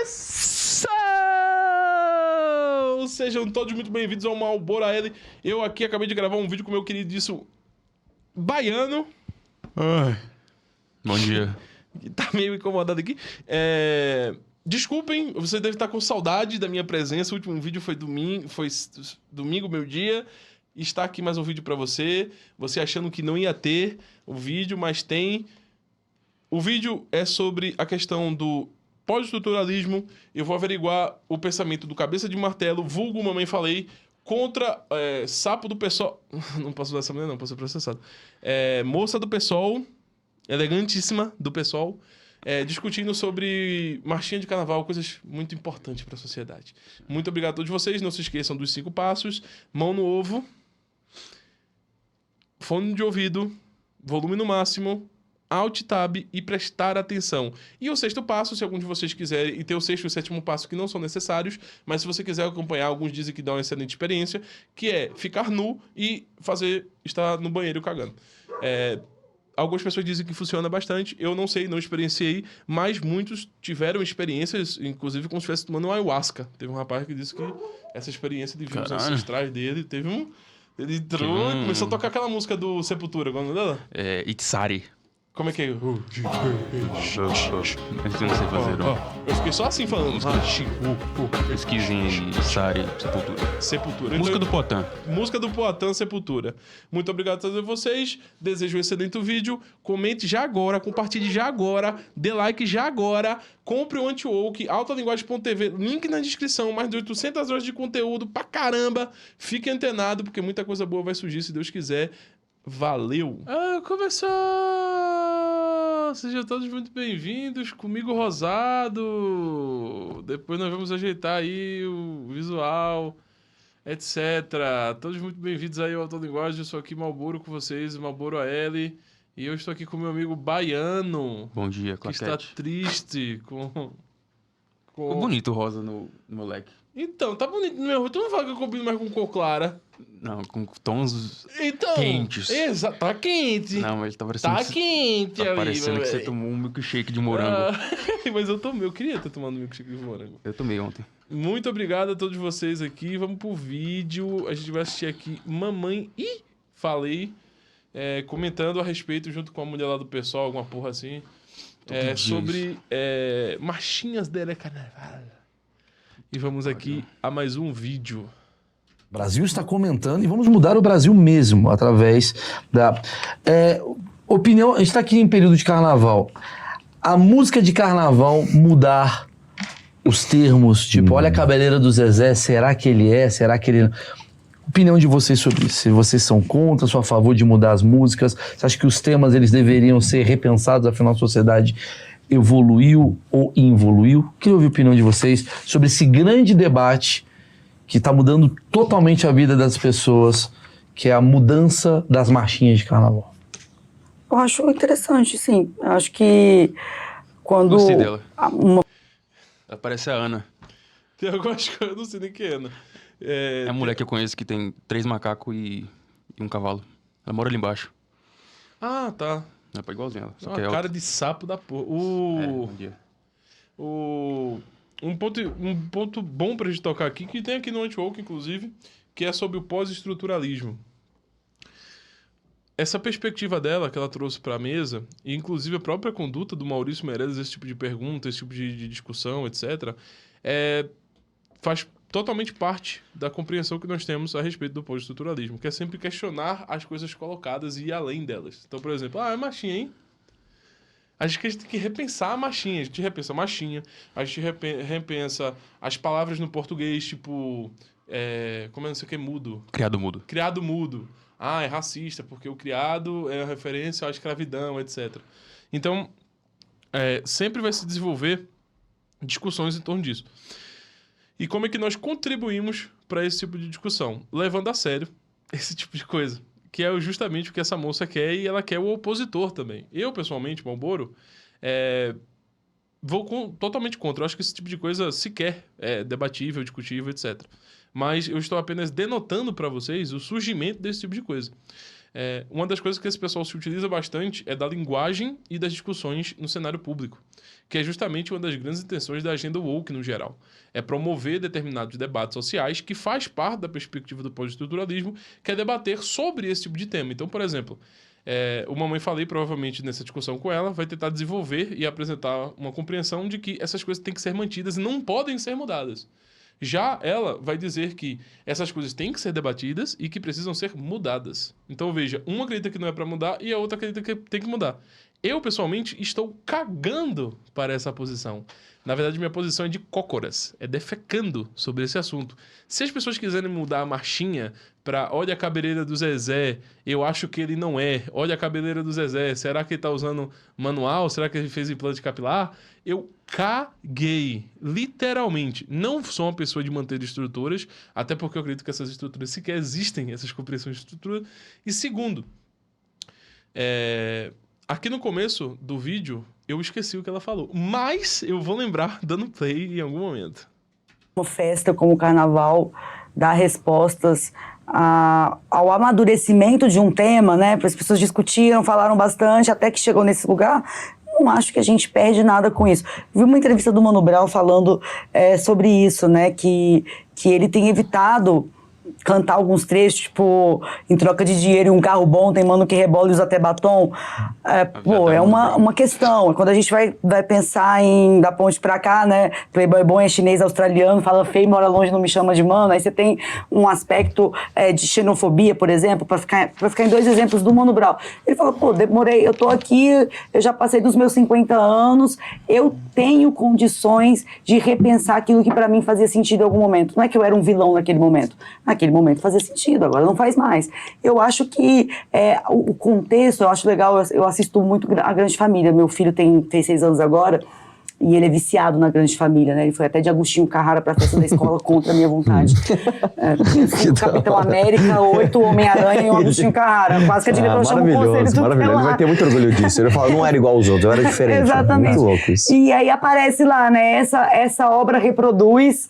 Começou! Sejam todos muito bem-vindos ao Malboro AL. Eu aqui acabei de gravar um vídeo com o meu queridíssimo Baiano. Ai. Bom dia. Que tá meio incomodado aqui. Desculpem, você deve estar com saudade da minha presença. O último vídeo foi domingo, meu dia. Está aqui mais um vídeo pra você. Você achando que não ia ter o vídeo, mas tem. O vídeo é sobre a questão do pós-estruturalismo. Eu vou averiguar o pensamento do Cabeça de Martelo, vulgo Mamãe Falei, contra Sapo do PSOL. Não posso usar essa mulher, não, posso ser processado. Moça do PSOL, elegantíssima do PSOL, discutindo sobre marchinha de carnaval, coisas muito importantes para a sociedade. Muito obrigado a todos vocês. Não se esqueçam dos 5 passos: mão no ovo, fone de ouvido, volume no máximo, Alt Tab e prestar atenção. E o 6º passo, se algum de vocês quiserem, e tem o 6º e o 7º passo que não são necessários, mas se você quiser acompanhar, alguns dizem que dá uma excelente experiência, que é ficar nu e estar no banheiro cagando. Algumas pessoas dizem que funciona bastante, eu não sei, não experienciei, mas muitos tiveram experiências, inclusive como se estivesse tomando um ayahuasca. Teve um rapaz que disse que essa experiência de vivos ancestrais dele, teve um... Ele entrou e começou a tocar aquela música do Sepultura, qual é o nome dela? Itzari. Como é que é? Eu não sei fazer, não. Eu fiquei só assim falando. Pesquisem aí, Itzari, Sepultura. Sepultura. Música do Poitin. Música do Poitin, Sepultura. Muito obrigado a todos vocês. Desejo um excelente vídeo. Comente já agora, compartilhe já agora, dê like já agora, compre o Anti-Woke, altalinguagem.tv, link na descrição, mais de 800 horas de conteúdo pra caramba. Fique antenado, porque muita coisa boa vai surgir, se Deus quiser. Valeu! Começou! Sejam todos muito bem-vindos, comigo Rosado. Depois nós vamos ajeitar aí o visual, etc. Todos muito bem-vindos aí ao Autolinguagem. Eu sou aqui Malboro com vocês, Malboro AL. E eu estou aqui com meu amigo Baiano. Bom dia, Claquete. Que está triste com... Ficou bonito o rosa no moleque. Então, tá bonito no meu rosto. Tu não fala que eu combino mais com cor clara. Não, com tons quentes. Exato, tá quente. Não, mas tá parecendo... Tá quente, tá parecendo que você tomou um milkshake de morango. Mas eu queria ter tomado um milkshake de morango. Eu tomei ontem. Muito obrigado a todos vocês aqui. Vamos pro vídeo. A gente vai assistir aqui Mamãe Falei, comentando a respeito, junto com a mulher lá do pessoal, alguma porra assim, sobre marchinhas de carnaval. E vamos aqui a mais um vídeo. O Brasil está comentando e vamos mudar o Brasil mesmo através da opinião. A gente está aqui em período de carnaval. A música de carnaval mudar os termos, tipo, olha a cabeleira do Zezé, será que ele é? Será que ele não? Opinião de vocês sobre isso. Se vocês são contra, são a favor de mudar as músicas? Você acha que os temas eles deveriam ser repensados, afinal a sociedade evoluiu ou involuiu? Queria ouvir a opinião de vocês sobre esse grande debate que está mudando totalmente a vida das pessoas, que é a mudança das marchinhas de carnaval. Eu acho interessante, sim. Eu acho que quando... Gostei dela. Parece a Ana. Eu não sei nem quem é Ana. É a mulher que eu conheço que tem 3 macacos e um cavalo. Ela mora ali embaixo. Ah, tá. É igualzinho ela. Só Uma que é cara de sapo da porra. bom dia. Um ponto bom pra gente tocar aqui, que tem aqui no Anti-Woke, inclusive, que é sobre o pós-estruturalismo. Essa perspectiva dela, que ela trouxe pra mesa, e inclusive a própria conduta do Maurício Meirelles, esse tipo de pergunta, esse tipo de discussão, etc., faz totalmente parte da compreensão que nós temos a respeito do pós-estruturalismo, que é sempre questionar as coisas colocadas e ir além delas. Então, por exemplo, é marchinha, hein? A gente tem que repensar a marchinha. A gente repensa a marchinha, a gente repensa as palavras no português, tipo... como é não sei o que, mudo? Criado mudo. Criado mudo. É racista, porque o criado é uma referência à escravidão, etc. Então, sempre vai se desenvolver discussões em torno disso. E como é que nós contribuímos para esse tipo de discussão? Levando a sério esse tipo de coisa. Que é justamente o que essa moça quer, e ela quer o opositor também. Eu, pessoalmente, Malboro, vou totalmente contra. Eu acho que esse tipo de coisa sequer é debatível, discutível, etc. Mas eu estou apenas denotando para vocês o surgimento desse tipo de coisa. Uma das coisas que esse pessoal se utiliza bastante é da linguagem e das discussões no cenário público, que é justamente uma das grandes intenções da agenda woke no geral. É promover determinados debates sociais que faz parte da perspectiva do pós-estruturalismo, que é debater sobre esse tipo de tema. Então, por exemplo, o Mamãe Falei, provavelmente nessa discussão com ela, vai tentar desenvolver e apresentar uma compreensão de que essas coisas têm que ser mantidas e não podem ser mudadas. Já ela vai dizer que essas coisas têm que ser debatidas e que precisam ser mudadas. Então, veja, uma acredita que não é para mudar e a outra acredita que tem que mudar. Eu, pessoalmente, estou cagando para essa posição. Na verdade, minha posição é de cócoras, é defecando sobre esse assunto. Se as pessoas quiserem mudar a marchinha para olha a cabeleira do Zezé, eu acho que ele não é. Olha a cabeleira do Zezé, será que ele tá usando manual? Será que ele fez implante capilar? Eu caguei, literalmente. Não sou uma pessoa de manter estruturas, até porque eu acredito que essas estruturas sequer existem, essas compreensões de estrutura. E segundo, aqui no começo do vídeo, eu esqueci o que ela falou, mas eu vou lembrar dando play em algum momento. Uma festa como o carnaval dá respostas ao amadurecimento de um tema, né? As pessoas discutiram, falaram bastante, até que chegou nesse lugar. Não acho que a gente perde nada com isso. Vi uma entrevista do Mano Brown falando sobre isso, né? Que ele tem evitado cantar alguns trechos, tipo, em troca de dinheiro e um carro bom, tem mano que rebola e usa até batom. É uma questão. Quando a gente vai pensar em da ponte pra cá, né? Playboy bom é chinês, australiano, fala feio, mora longe, não me chama de mano. Aí você tem um aspecto de xenofobia, por exemplo, pra ficar em dois exemplos do Mano Brown. Ele fala, pô, demorei, eu tô aqui, eu já passei dos meus 50 anos, eu tenho condições de repensar aquilo que pra mim fazia sentido em algum momento. Não é que eu era um vilão naquele momento. Naquele momento fazia sentido, agora não faz mais. Eu acho que o contexto, eu acho legal, eu assisto muito a Grande Família. Meu filho tem 6 anos agora e ele é viciado na Grande Família, né? Ele foi até de Agostinho Carrara pra festa da escola contra a minha vontade. 5 Capitão América, 8 Homem-Aranha e um Agostinho Carrara. Quase que a diretora chama o conselho tutelar. Maravilhoso, ele vai ter muito orgulho disso. Ele fala, não era igual aos outros, eu era diferente. Exatamente. Muito louco isso. E aí aparece lá, né? Essa obra reproduz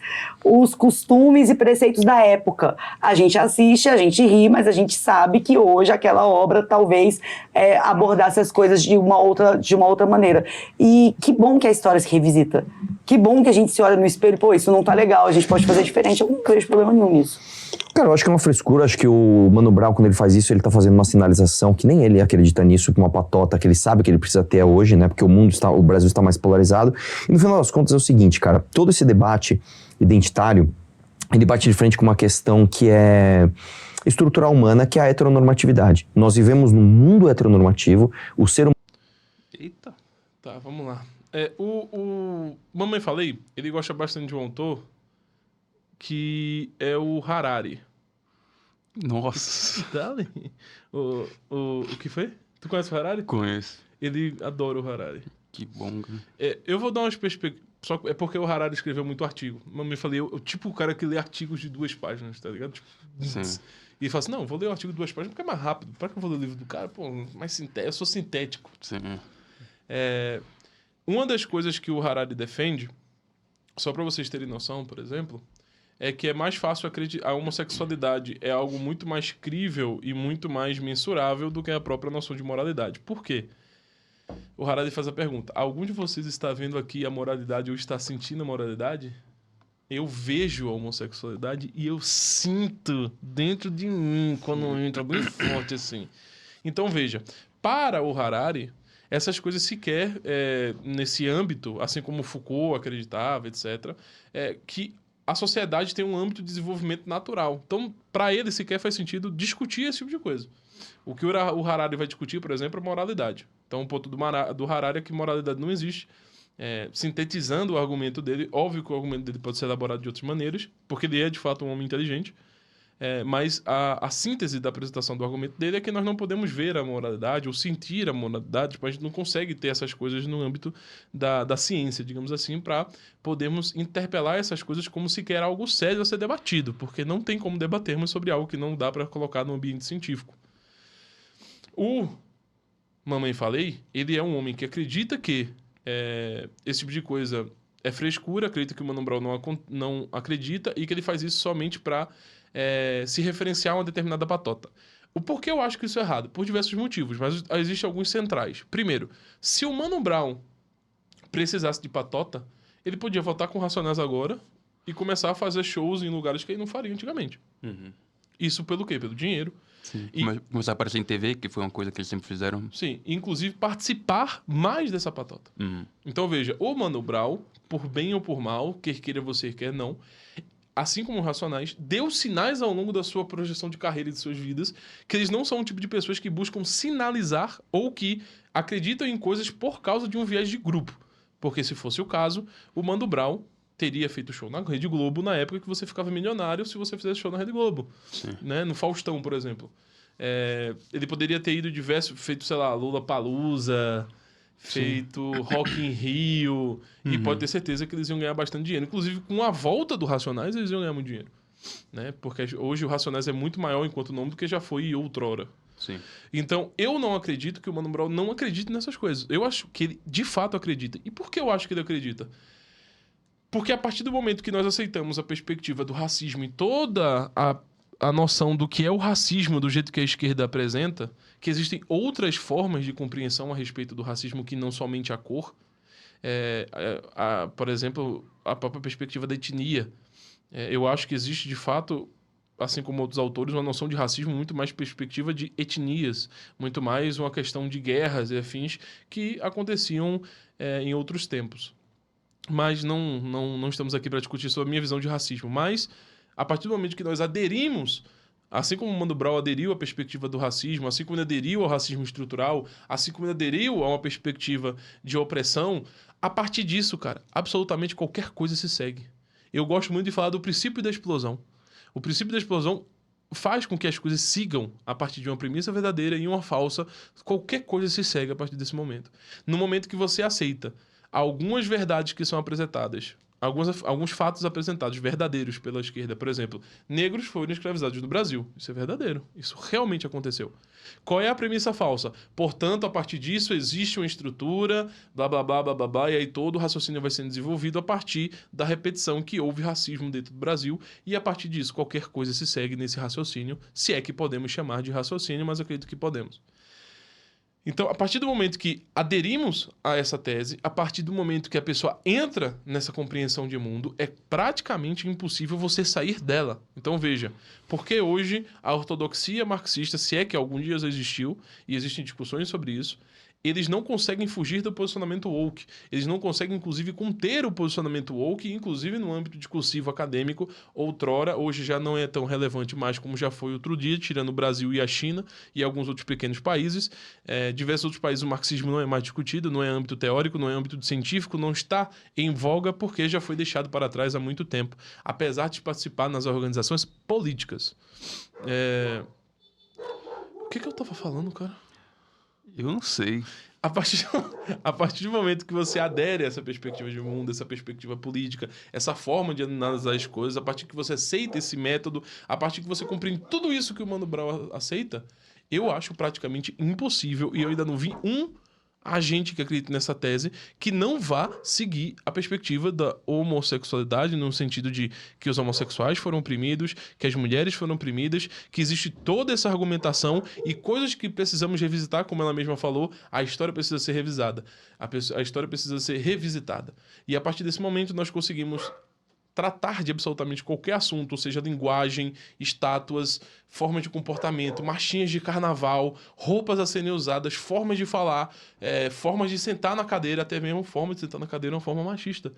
os costumes e preceitos da época. A gente assiste, a gente ri, mas a gente sabe que hoje aquela obra talvez abordasse as coisas de uma outra maneira. E que bom que a história se revisita. Que bom que a gente se olha no espelho, pô, isso não tá legal, a gente pode fazer diferente. Eu não vejo problema nenhum nisso. Cara, eu acho que é uma frescura, acho que o Mano Brown, quando ele faz isso, ele tá fazendo uma sinalização que nem ele acredita nisso, que uma patota que ele sabe que ele precisa ter hoje, né, porque o Brasil está mais polarizado. E no final das contas é o seguinte, cara, todo esse debate identitário, ele bate de frente com uma questão que é estrutural humana, que é a heteronormatividade. Nós vivemos num mundo heteronormativo, o ser humano... Eita, tá, vamos lá. O Mamãe Falei, ele gosta bastante de um autor que é o Harari. Nossa. Dale. O que foi? Tu conhece o Harari? Conheço. Ele adora o Harari. Que bom, cara. Eu vou dar umas perspectivas. Só é porque o Harari escreveu muito artigo. Mamãe Falei, eu tipo o cara que lê artigos de 2 páginas, tá ligado? Tipo, Sim. e fala assim, não, vou ler o artigo de 2 páginas porque é mais rápido. Pra que eu vou ler o livro do cara? Pô, eu sou sintético. Sim. Uma das coisas que o Harari defende, só pra vocês terem noção, por exemplo, é que é mais fácil acreditar. A homossexualidade é algo muito mais crível e muito mais mensurável do que a própria noção de moralidade. Por quê? O Harari faz a pergunta: algum de vocês está vendo aqui a moralidade ou está sentindo a moralidade? Eu vejo a homossexualidade e eu sinto dentro de mim quando entra bem forte assim. Então veja, para o Harari, essas coisas sequer, nesse âmbito, assim como Foucault acreditava, etc., que a sociedade tem um âmbito de desenvolvimento natural. Então, para ele, sequer faz sentido discutir esse tipo de coisa. O que o Harari vai discutir, por exemplo, é moralidade. Então, o ponto do Harari é que moralidade não existe. Sintetizando o argumento dele, óbvio que o argumento dele pode ser elaborado de outras maneiras, porque ele é, de fato, um homem inteligente. Mas a síntese da apresentação do argumento dele é que nós não podemos ver a moralidade ou sentir a moralidade, tipo, a gente não consegue ter essas coisas no âmbito da ciência, digamos assim, para podermos interpelar essas coisas como se quer algo sério a ser debatido, porque não tem como debatermos sobre algo que não dá para colocar no ambiente científico. O Mamãe Falei, ele é um homem que acredita que esse tipo de coisa é frescura, acredita que o Mano Brown não acredita e que ele faz isso somente para se referenciar a uma determinada patota. O porquê eu acho que isso é errado? Por diversos motivos, mas existem alguns centrais. Primeiro, se o Mano Brown precisasse de patota, ele podia voltar com Racionais agora e começar a fazer shows em lugares que ele não faria antigamente. Isso pelo quê? Pelo dinheiro. Sim. E- Começar a aparecer em TV, que foi uma coisa que eles sempre fizeram. Sim, inclusive participar mais dessa patota. Então veja, o Mano Brown, por bem ou por mal, quer queira você, quer não, assim como o Racionais, deu sinais ao longo da sua projeção de carreira e de suas vidas que eles não são um tipo de pessoas que buscam sinalizar ou que acreditam em coisas por causa de um viés de grupo. Porque se fosse o caso, o Mano Brown teria feito show na Rede Globo na época que você ficava milionário se você fizesse show na Rede Globo. Né? No Faustão, por exemplo. Ele poderia ter ido feito, sei lá, Lollapalooza, feito Rock in Rio, e pode ter certeza que eles iam ganhar bastante dinheiro. Inclusive, com a volta do Racionais, eles iam ganhar muito dinheiro. Né? Porque hoje o Racionais é muito maior enquanto nome do que já foi outrora. Sim. Então, eu não acredito que o Mano Brown não acredite nessas coisas. Eu acho que ele, de fato, acredita. E por que eu acho que ele acredita? Porque a partir do momento que nós aceitamos a perspectiva do racismo e toda a noção do que é o racismo do jeito que a esquerda apresenta, que existem outras formas de compreensão a respeito do racismo que não somente a cor, por exemplo, a própria perspectiva da etnia. Eu acho que existe, de fato, assim como outros autores, uma noção de racismo muito mais perspectiva de etnias, muito mais uma questão de guerras e afins que aconteciam em outros tempos. Mas não estamos aqui para discutir sobre a minha visão de racismo. Mas, a partir do momento que nós aderimos, assim como o Mano Brown aderiu à perspectiva do racismo, assim como ele aderiu ao racismo estrutural, assim como ele aderiu a uma perspectiva de opressão, a partir disso, cara, absolutamente qualquer coisa se segue. Eu gosto muito de falar do princípio da explosão. O princípio da explosão faz com que as coisas sigam a partir de uma premissa verdadeira e uma falsa. Qualquer coisa se segue a partir desse momento. No momento que você aceita algumas verdades que são apresentadas, alguns fatos apresentados verdadeiros pela esquerda, por exemplo, negros foram escravizados no Brasil. Isso é verdadeiro. Isso realmente aconteceu. Qual é a premissa falsa? Portanto, a partir disso existe uma estrutura, blá, blá, blá, blá, blá, blá, e aí todo o raciocínio vai sendo desenvolvido a partir da repetição que houve racismo dentro do Brasil, e a partir disso qualquer coisa se segue nesse raciocínio, se é que podemos chamar de raciocínio, mas eu acredito que podemos. Então, a partir do momento que aderimos a essa tese, a partir do momento que a pessoa entra nessa compreensão de mundo, é praticamente impossível você sair dela. Então, veja, porque hoje a ortodoxia marxista, se é que algum dia já existiu, e existem discussões sobre isso, eles não conseguem fugir do posicionamento woke. Eles não conseguem, inclusive, conter o posicionamento woke, inclusive no âmbito discursivo acadêmico, outrora, hoje já não é tão relevante mais como já foi outro dia, tirando o Brasil e a China e alguns outros pequenos países. Diversos outros países o marxismo não é mais discutido, não é âmbito teórico, não é âmbito científico, não está em voga porque já foi deixado para trás há muito tempo, apesar de participar nas organizações políticas. O que eu tava falando, cara? Eu não sei. A partir do momento que você adere a essa perspectiva de mundo, essa perspectiva política, essa forma de analisar as coisas, a partir que você aceita esse método, a partir que você compreende tudo isso que o Mano Brown aceita, eu acho praticamente impossível, e eu ainda não vi um agente que acredita nessa tese que não vá seguir a perspectiva da homossexualidade, no sentido de que os homossexuais foram oprimidos, que as mulheres foram oprimidas, que existe toda essa argumentação e coisas que precisamos revisitar, como ela mesma falou, a história precisa ser revisada, a história precisa ser revisitada. E a partir desse momento nós conseguimos tratar de absolutamente qualquer assunto, ou seja, linguagem, estátuas, formas de comportamento, marchinhas de carnaval, roupas a serem usadas, formas de falar, formas de sentar na cadeira, até mesmo forma de sentar na cadeira é uma forma machista.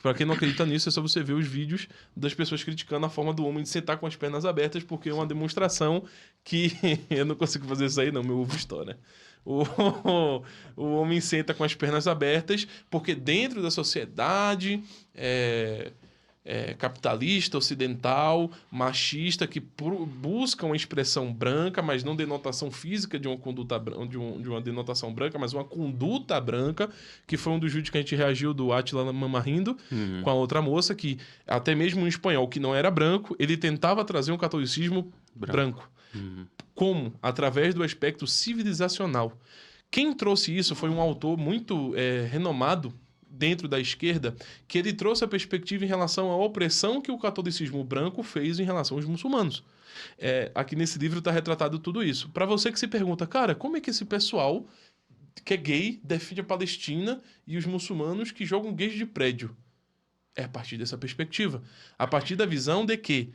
Para quem não acredita nisso, é só você ver os vídeos das pessoas criticando a forma do homem de sentar com as pernas abertas, porque é uma demonstração que eu não consigo fazer isso aí não, meu ovo estoura. O homem senta com as pernas abertas porque dentro da sociedade capitalista, ocidental, machista, que busca uma expressão branca, mas não denotação física de uma conduta de uma denotação branca, mas uma conduta branca, que foi um dos vídeos que a gente reagiu do Átila Mamarindo, com a outra moça, que até mesmo um espanhol que não era branco, ele tentava trazer um catolicismo branco. Como? Através do aspecto civilizacional. Quem trouxe isso foi um autor muito renomado dentro da esquerda, que ele trouxe a perspectiva em relação à opressão que o catolicismo branco fez em relação aos muçulmanos. Aqui nesse livro está retratado tudo isso. Para você que se pergunta, cara, como é que esse pessoal que é gay defende a Palestina e os muçulmanos que jogam gays de prédio? É a partir dessa perspectiva. A partir da visão de que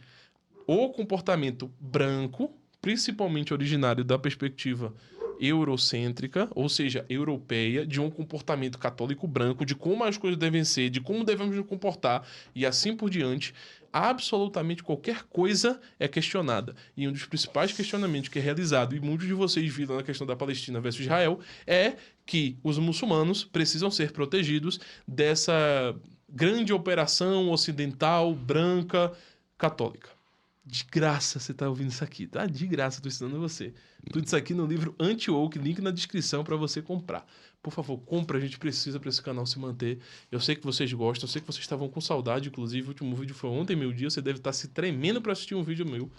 o comportamento branco, principalmente originário da perspectiva eurocêntrica, ou seja, europeia, de um comportamento católico branco, de como as coisas devem ser, de como devemos nos comportar e assim por diante, absolutamente qualquer coisa é questionada. E um dos principais questionamentos que é realizado, e muitos de vocês viram na questão da Palestina versus Israel, é que os muçulmanos precisam ser protegidos dessa grande operação ocidental, branca, católica. De graça você tá ouvindo isso aqui, tá? De graça, tô ensinando você. Tudo isso aqui no livro Anti-Woke, link na descrição para você comprar. Por favor, compra, a gente precisa para esse canal se manter. Eu sei que vocês gostam, eu sei que vocês estavam com saudade, inclusive o último vídeo foi ontem, meio-dia, você deve estar se tremendo para assistir um vídeo meu,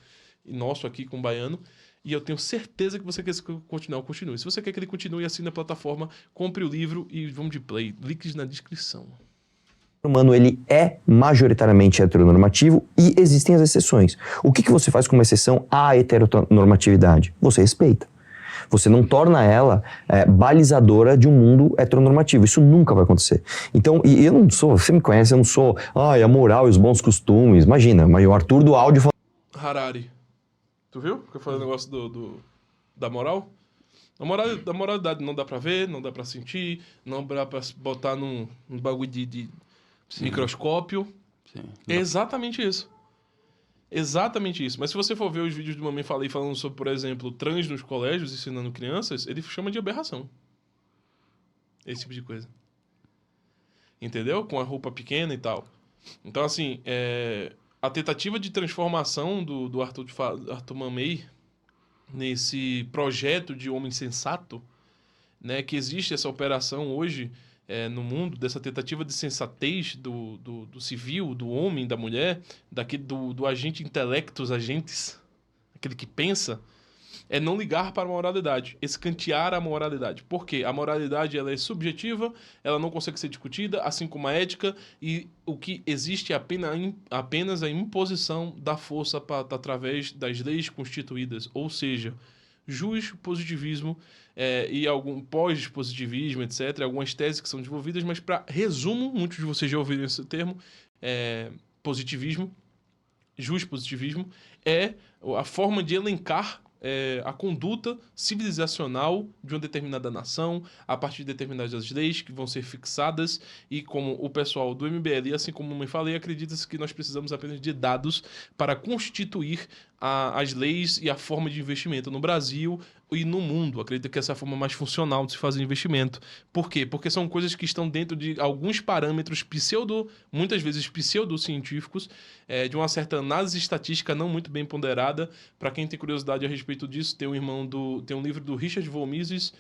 e nosso aqui com o Baiano, e eu tenho certeza que você quer continuar, continue. Se você quer que ele continue, assine a plataforma, compre o livro e vamos de play. Links na descrição. O humano ele é majoritariamente heteronormativo e existem as exceções. O que você faz com uma exceção à heteronormatividade? Você respeita. Você não torna ela balizadora de um mundo heteronormativo. Isso nunca vai acontecer. Então, e eu não sou, você me conhece, eu não sou, a moral e os bons costumes. Imagina, o Arthur do áudio falou... Harari. Tu viu? Que eu falei o negócio da moral? Da moralidade não dá pra ver, não dá pra sentir, não dá pra botar num bagulho de microscópio. Sim. É exatamente isso. Exatamente isso. Mas se você for ver os vídeos do Mamãe Falei falando sobre, por exemplo, trans nos colégios, ensinando crianças, ele chama de aberração. Esse tipo de coisa. Entendeu? Com a roupa pequena e tal. Então, assim, a tentativa de transformação do Arthur Mamãe nesse projeto de homem sensato, né, que existe essa operação hoje no mundo, dessa tentativa de sensatez do civil, do homem, da mulher, do agente intelectus agentes, aquele que pensa, é não ligar para a moralidade, escantear a moralidade. Por quê? A moralidade ela é subjetiva, ela não consegue ser discutida, assim como a ética, e o que existe é apenas a imposição da força através das leis constituídas, ou seja, positivismo e algum pós-positivismo, etc., algumas teses que são desenvolvidas, mas para resumo, muitos de vocês já ouviram esse termo, positivismo, positivismo é a forma de elencar a conduta civilizacional de uma determinada nação a partir de determinadas leis que vão ser fixadas, e como o pessoal do MBL, assim como eu falei, acredita-se que nós precisamos apenas de dados para constituir as leis e a forma de investimento no Brasil e no mundo. Acredito que essa é a forma mais funcional de se fazer investimento. Por quê? Porque são coisas que estão dentro de alguns parâmetros muitas vezes pseudocientíficos, de uma certa análise estatística não muito bem ponderada. Para quem tem curiosidade a respeito disso, tem um livro do Richard von Mises,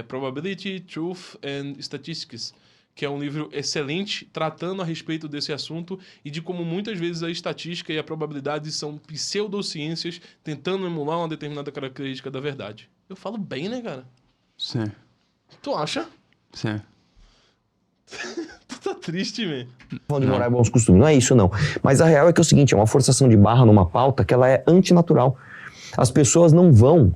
Probability, Truth and Statistics, que é um livro excelente, tratando a respeito desse assunto e de como muitas vezes a estatística e a probabilidade são pseudociências tentando emular uma determinada característica da verdade. Eu falo bem, né, cara? Sim. Tu acha? Sim. Tu tá triste, man. Falando de moral e bons costumes, não é isso não. Mas a real é que é o seguinte, é uma forçação de barra numa pauta que ela é antinatural. As pessoas não vão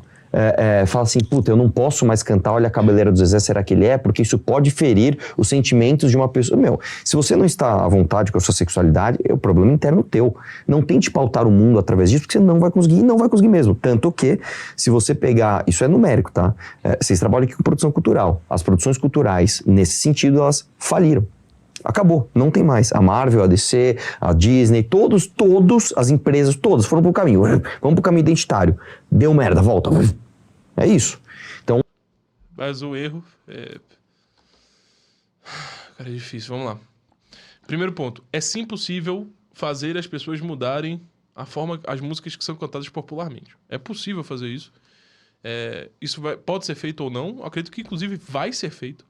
falar assim, puta, eu não posso mais cantar Olha a Cabeleira do Zezé, será que ele é? Porque isso pode ferir os sentimentos de uma pessoa. Se você não está à vontade com a sua sexualidade, é o problema interno teu. Não tente pautar o mundo através disso, porque você não vai conseguir, e não vai conseguir mesmo. Tanto que, se você pegar, isso é numérico, tá? Vocês trabalham aqui com produção cultural. As produções culturais, nesse sentido, elas faliram. Acabou, não tem mais. A Marvel, a DC, a Disney, as empresas, todas foram pro caminho. Vamos pro caminho identitário. Deu merda, volta. É isso. Então... Mas o erro Cara, é difícil, vamos lá. Primeiro ponto, é sim possível fazer as pessoas mudarem as músicas que são cantadas popularmente. É possível fazer isso. Isso pode ser feito ou não. Acredito que, inclusive, vai ser feito.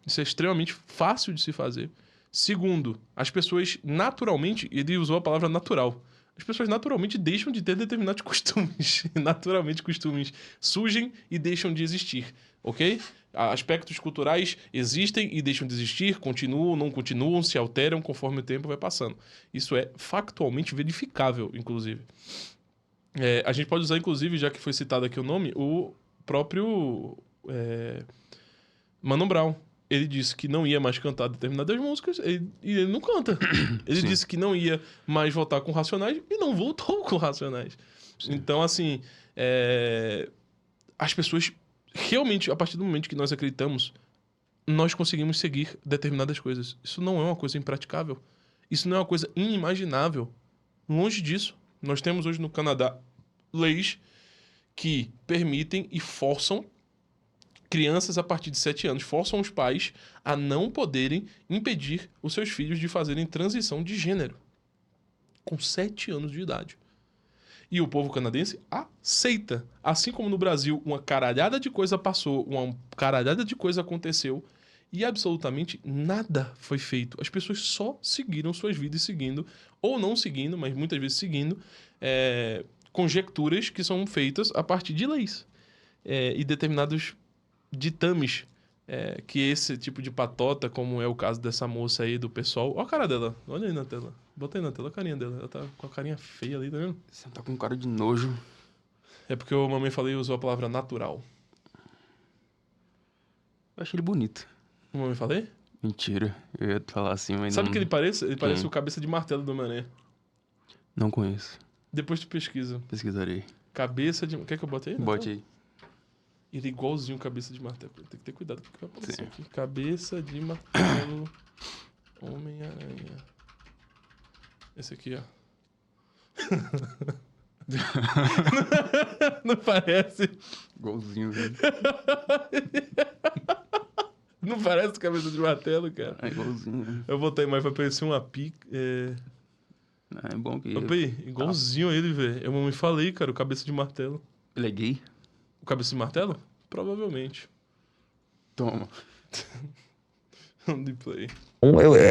Isso é extremamente fácil de se fazer. Segundo, as pessoas naturalmente, ele usou a palavra natural, as pessoas naturalmente deixam de ter determinados costumes. Naturalmente, costumes surgem e deixam de existir. ok? Aspectos culturais existem e deixam de existir, continuam, não continuam, se alteram conforme o tempo vai passando. Isso é factualmente verificável, inclusive. A gente pode usar, inclusive, já que foi citado aqui o nome, o próprio Mano Brown. Ele disse que não ia mais cantar determinadas músicas e ele não canta. Ele disse que não ia mais voltar com Racionais e não voltou com Racionais. Sim. Então, assim, as pessoas realmente, a partir do momento que nós acreditamos, nós conseguimos seguir determinadas coisas. Isso não é uma coisa impraticável. Isso não é uma coisa inimaginável. Longe disso. Nós temos hoje no Canadá leis que permitem e forçam crianças a partir de 7 anos, forçam os pais a não poderem impedir os seus filhos de fazerem transição de gênero. Com 7 anos de idade. E o povo canadense aceita. Assim como no Brasil uma caralhada de coisa passou, uma caralhada de coisa aconteceu e absolutamente nada foi feito. As pessoas só seguiram suas vidas seguindo, ou não seguindo, mas muitas vezes seguindo, conjecturas que são feitas a partir de leis. E determinados ditames que esse tipo de patota, como é o caso dessa moça aí do pessoal... Olha a cara dela, olha aí na tela. Bota aí na tela a carinha dela. Ela tá com a carinha feia ali, tá vendo? Você tá com cara de nojo. É porque o mamãe falei usou a palavra natural. Eu achei ele bonito. O mamãe falei? Mentira. Eu ia falar assim, mas Sabe não... o que ele parece? Ele parece o cabeça de martelo do Mané. Não conheço. Depois tu pesquisa. Pesquisarei. Cabeça de... Quer que eu bote aí? Bote aí. Ele é igualzinho cabeça de martelo. Tem que ter cuidado com o que vai aparecer Sim. aqui. Cabeça de martelo. Homem-Aranha. Esse aqui, ó. Não parece? Igualzinho, velho. Não parece cabeça de martelo, cara? É igualzinho, velho. Eu botei mais pra parecer uma pica. É bom que... Opa aí, igualzinho ele, velho. Eu me falei, cara, o cabeça de martelo. Ele é gay? O cabeça de martelo? Provavelmente. Toma. De play.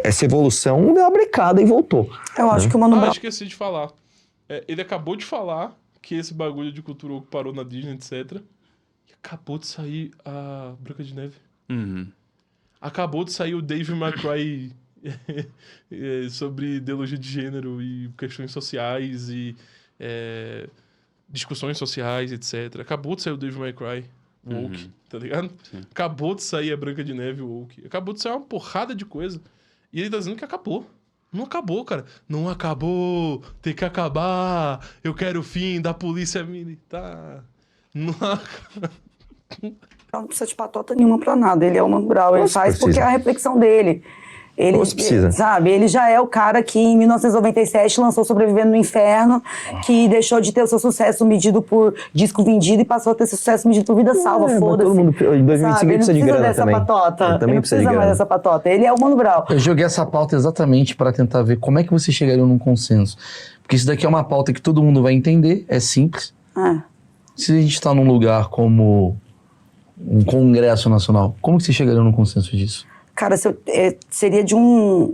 Essa evolução deu uma brecada e voltou. Eu acho que o Mano Brown... esqueci de falar. Ele acabou de falar que esse bagulho de cultura woke parou na Disney, etc. E acabou de sair a Branca de Neve. Uhum. Acabou de sair o Dave McCray sobre ideologia de gênero e questões sociais e discussões sociais, etc. Acabou de sair o Dave McCray woke, tá ligado? Sim. Acabou de sair a Branca de Neve woke. Acabou de sair uma porrada de coisa. E ele tá dizendo que acabou. Não acabou, cara. Não acabou. Tem que acabar. Eu quero o fim da polícia militar. Não acabou. Não precisa de patota nenhuma pra nada. Ele é o Mano Brown. Ele faz precisa. porque é a reflexão dele. Ele, Você precisa. sabe, ele já é o cara que em 1997 lançou Sobrevivendo no Inferno, que deixou de ter o seu sucesso medido por disco vendido e passou a ter seu sucesso medido por vida salva, mas foda-se. todo mundo, em 2025 ele precisa de grana dessa também. patota. Ele também não precisa de mais grana. dessa patota. Ele é o Mano Brown. Eu joguei essa pauta exatamente para tentar ver como é que vocês chegariam num consenso. Porque isso daqui é uma pauta que todo mundo vai entender, é simples. Se a gente está num lugar como um Congresso Nacional, como que vocês chegariam num consenso disso? Cara, seria de um...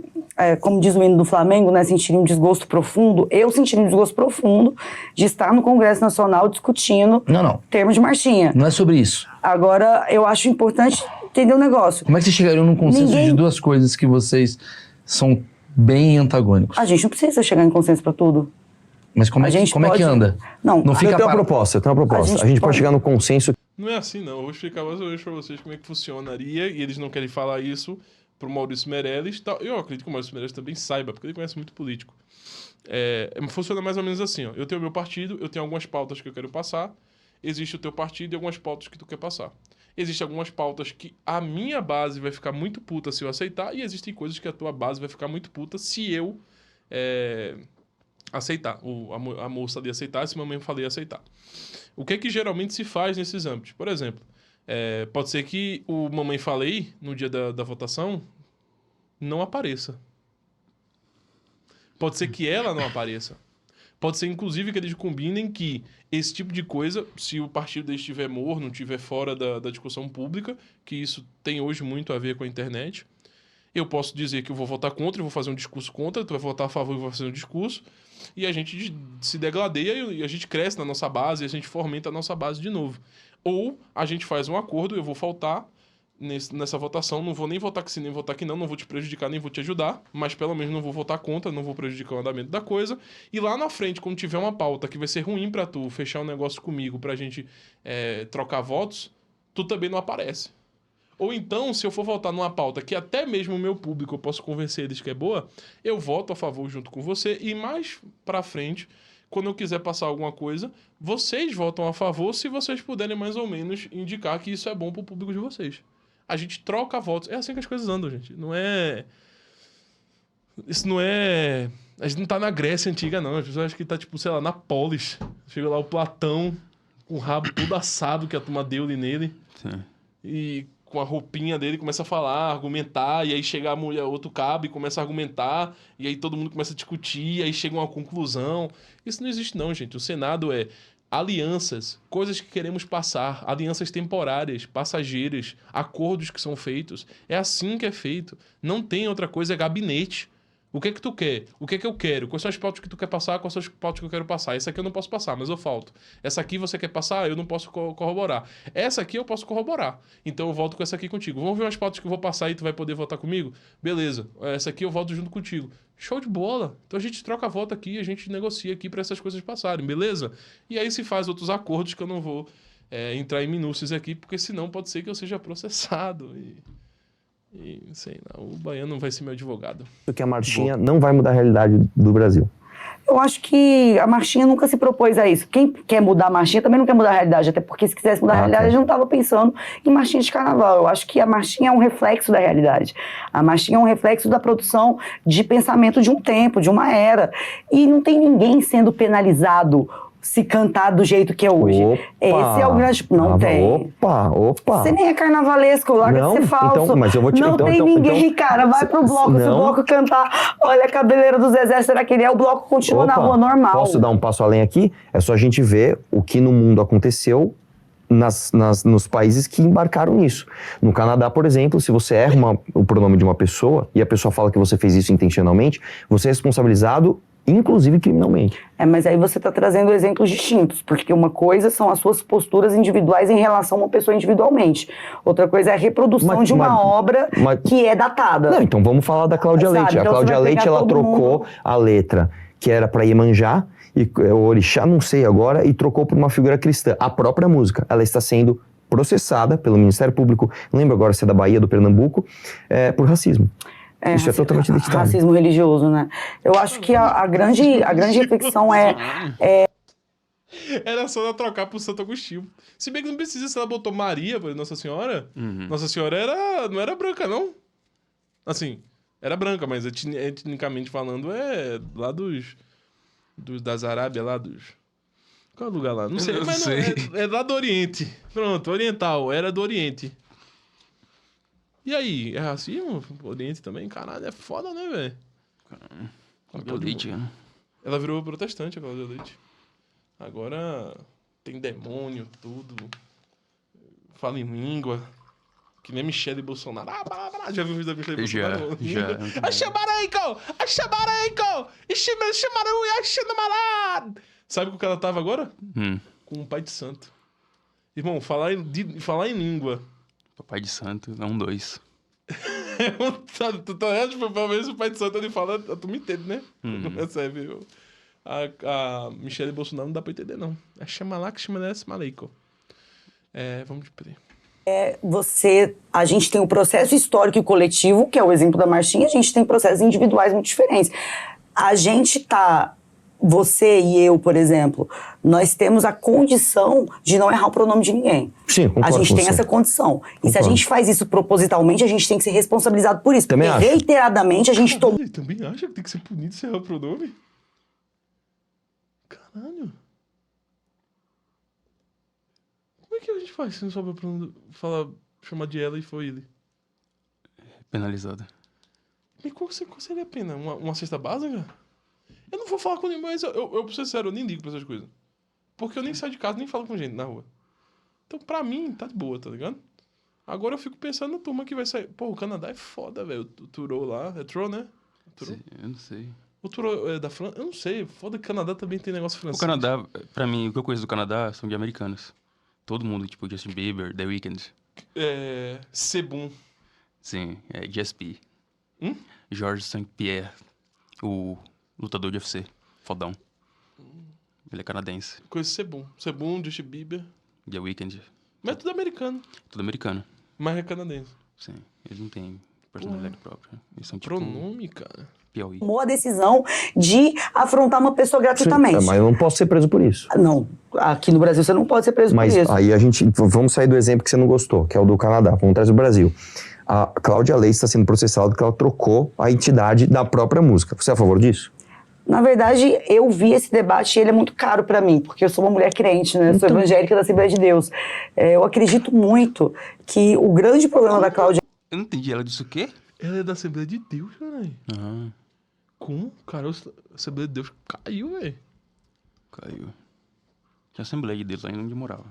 como diz o hino do Flamengo, né? Sentiria um desgosto profundo. Eu sentiria um desgosto profundo de estar no Congresso Nacional discutindo termos de marchinha. Não é sobre isso. Agora, eu acho importante entender o negócio. Como é que vocês chegariam num consenso de duas coisas que vocês são bem antagônicos? A gente não precisa chegar em consenso pra tudo. Mas como é que anda? Não fica eu tenho uma proposta. A gente pode chegar no consenso. Não é assim, não. Eu vou explicar mais ou menos pra vocês como é que funcionaria e eles não querem falar isso pro Maurício Meirelles. Eu acredito que o Maurício Meirelles também saiba, porque ele conhece muito político. Funciona mais ou menos assim, ó. Eu tenho o meu partido, eu tenho algumas pautas que eu quero passar. Existe o teu partido e algumas pautas que tu quer passar. Existem algumas pautas que a minha base vai ficar muito puta se eu aceitar, e existem coisas que a tua base vai ficar muito puta se eu aceitar. A moça ali aceitar, se mamãe falei aceitar. O que é que geralmente se faz nesses âmbitos? Por exemplo, pode ser que o mamãe falei, no dia da votação, não apareça. Pode ser que ela não apareça. Pode ser, inclusive, que eles combinem que esse tipo de coisa, se o partido deles estiver morno, estiver fora da discussão pública, que isso tem hoje muito a ver com a internet, eu posso dizer que eu vou votar contra, eu vou fazer um discurso contra, tu vai votar a favor e eu vou fazer um discurso, e a gente se degladeia e a gente cresce na nossa base, e a gente fomenta a nossa base de novo. Ou a gente faz um acordo, eu vou faltar nessa votação, não vou nem votar que sim, nem votar que não vou te prejudicar, nem vou te ajudar, mas pelo menos não vou votar contra, não vou prejudicar o andamento da coisa. E lá na frente, quando tiver uma pauta que vai ser ruim pra tu fechar um negócio comigo pra gente trocar votos, tu também não aparece. Ou então, se eu for votar numa pauta que até mesmo o meu público eu posso convencer eles que é boa, eu voto a favor junto com você e mais pra frente, quando eu quiser passar alguma coisa, vocês votam a favor se vocês puderem mais ou menos indicar que isso é bom pro público de vocês. A gente troca votos. É assim que as coisas andam, gente. Não é... Isso não é... A gente não tá na Grécia Antiga, não. As pessoas acham que tá, tipo, sei lá, na Polis. Chega lá o Platão, com o rabo todo assado que a turma deu-lhe nele. Sim. E com a roupinha dele começa a falar, argumentar. E aí chega a mulher, outro cabo e começa a argumentar. E aí todo mundo começa a discutir. E aí chega uma conclusão. Isso não existe, não, gente. O Senado é... alianças, coisas que queremos passar, alianças temporárias, passageiras, acordos que são feitos. É assim que é feito. Não tem outra coisa, é gabinete. O que é que tu quer? O que é que eu quero? Quais são as pautas que tu quer passar? Quais são as pautas que eu quero passar? Essa aqui eu não posso passar, mas eu falto. Essa aqui você quer passar? Eu não posso corroborar. Essa aqui eu posso corroborar. Então eu volto com essa aqui contigo. Vamos ver umas pautas que eu vou passar e tu vai poder votar comigo? Beleza. Essa aqui eu volto junto contigo. Show de bola. Então a gente troca a voto aqui, a gente negocia aqui para essas coisas passarem, beleza? E aí se faz outros acordos que eu não vou entrar em minúcias aqui, porque senão pode ser que eu seja processado. E sei lá, o Baiano não vai ser meu advogado. Que a marchinha não vai mudar a realidade do Brasil. Eu acho que a marchinha nunca se propôs a isso. Quem quer mudar a marchinha também não quer mudar a realidade, até porque se quisesse mudar a realidade, a gente não estava pensando em marchinha de carnaval. Eu acho que a marchinha é um reflexo da realidade. A marchinha é um reflexo da produção de pensamento de um tempo, de uma era. E não tem ninguém sendo penalizado se cantar do jeito que é hoje. Opa, esse é o grande... Não tem. Opa. Você nem é carnavalesco, larga de ser falso. Então, mas eu vou te... Não tem ninguém, cara. Vai pro bloco, se o bloco cantar, olha a cabeleira do Zezé, será que ele é? O bloco continua na rua normal. Posso dar um passo além aqui? É só a gente ver o que no mundo aconteceu nos países que embarcaram nisso. No Canadá, por exemplo, se você erra o pronome de uma pessoa e a pessoa fala que você fez isso intencionalmente, você é responsabilizado, inclusive criminalmente. Mas aí você está trazendo exemplos distintos, porque uma coisa são as suas posturas individuais em relação a uma pessoa individualmente. Outra coisa é a reprodução de uma obra que é datada. Não, então vamos falar da Cláudia Leite. Então a Cláudia Leite, ela trocou a letra que era para Iemanjá, e o orixá, não sei agora, e trocou por uma figura cristã. A própria música, ela está sendo processada pelo Ministério Público, não lembro agora se é da Bahia, do Pernambuco, por racismo. Isso é totalmente identitário. Racismo religioso, né? Eu acho que a grande reflexão é... Era só ela trocar pro Santo Agostinho. Se bem que não precisa, se ela botou Maria, Nossa Senhora. Nossa Senhora não era branca, não. Assim, era branca, mas etnicamente falando é lá das Arábia, lá dos... Qual é o lugar lá? Não sei, mas sei. Não, é lá do Oriente. Pronto, oriental, era do Oriente. E aí, é racismo? Oriente também? Caralho, é foda, né, velho? Cláudia Leite, né? Ela virou protestante, a Cláudia Leite. Agora tem demônio, tudo. Fala em língua. Que nem Michele Bolsonaro. Já viu o vídeo da Michele Bolsonaro? Já. Sabe com o que ela tava agora? Com o Pai de Santo. Irmão, falar em língua. Papai de Santo, é 2. Tipo, pelo menos o Pai de Santo ele fala, tu me entende, né? Não recebe. A Michele Bolsonaro não dá pra entender, não. É chama lá que chama desse maleico. Vamos de peraí. A gente tem o processo histórico e coletivo, que é o exemplo da marchinha, a gente tem processos individuais muito diferentes. Você e eu, por exemplo, nós temos a condição de não errar o pronome de ninguém. Sim, concordo. A gente tem essa condição. E se a gente faz isso propositalmente, a gente tem que ser responsabilizado por isso. Também porque reiteradamente a gente toma... Ele também acha que tem que ser punido se errar o pronome? Caralho. Como é que a gente faz se não souber chamar de ela e foi ele? Penalizada. E qual seria a pena? Uma cesta básica? Eu não vou falar com ninguém, mas eu pra ser sério, eu nem ligo pra essas coisas. Porque eu nem saio de casa, nem falo com gente na rua. Então, pra mim, tá de boa, tá ligado? Agora eu fico pensando na turma que vai sair. Pô, o Canadá é foda, velho. O Turou lá. É Turou, né? Sim, eu não sei. O Turou é da França? Eu não sei. Foda que o Canadá também tem negócio francês. O Canadá, pra mim, o que eu conheço do Canadá são de americanos. Todo mundo, tipo Justin Bieber, The Weeknd. Sebum. Sim, é GSP. Hum? Georges St-Pierre, o lutador de UFC, fodão. Ele é canadense. Conheço Sebum. Sebum, Justin Bieber. The Weeknd, Mas é tudo americano. tudo americano. Mas é canadense. Sim, eles não têm personalidade própria. Eles são tipo Pronome, cara. Piauí. Tomou a decisão de afrontar uma pessoa gratuitamente. Mas eu não posso ser preso por isso. Não, aqui no Brasil você não pode ser preso Mas por isso. aí vamos sair do exemplo que você não gostou, que é o do Canadá. Vamos trazer o Brasil. A Cláudia Leite está sendo processada porque ela trocou a entidade da própria música. Você é a favor disso? Na verdade, eu vi esse debate e ele é muito caro pra mim, porque eu sou uma mulher crente, né? Eu Então. sou evangélica da Assembleia de Deus. Eu acredito muito que o grande problema da Cláudia Eu não entendi, ela disse o quê? Ela é da Assembleia de Deus, caralho. Aham, Como? Cara, a Assembleia de Deus caiu, velho. caiu. Tinha Assembleia de Deus lá onde eu morava.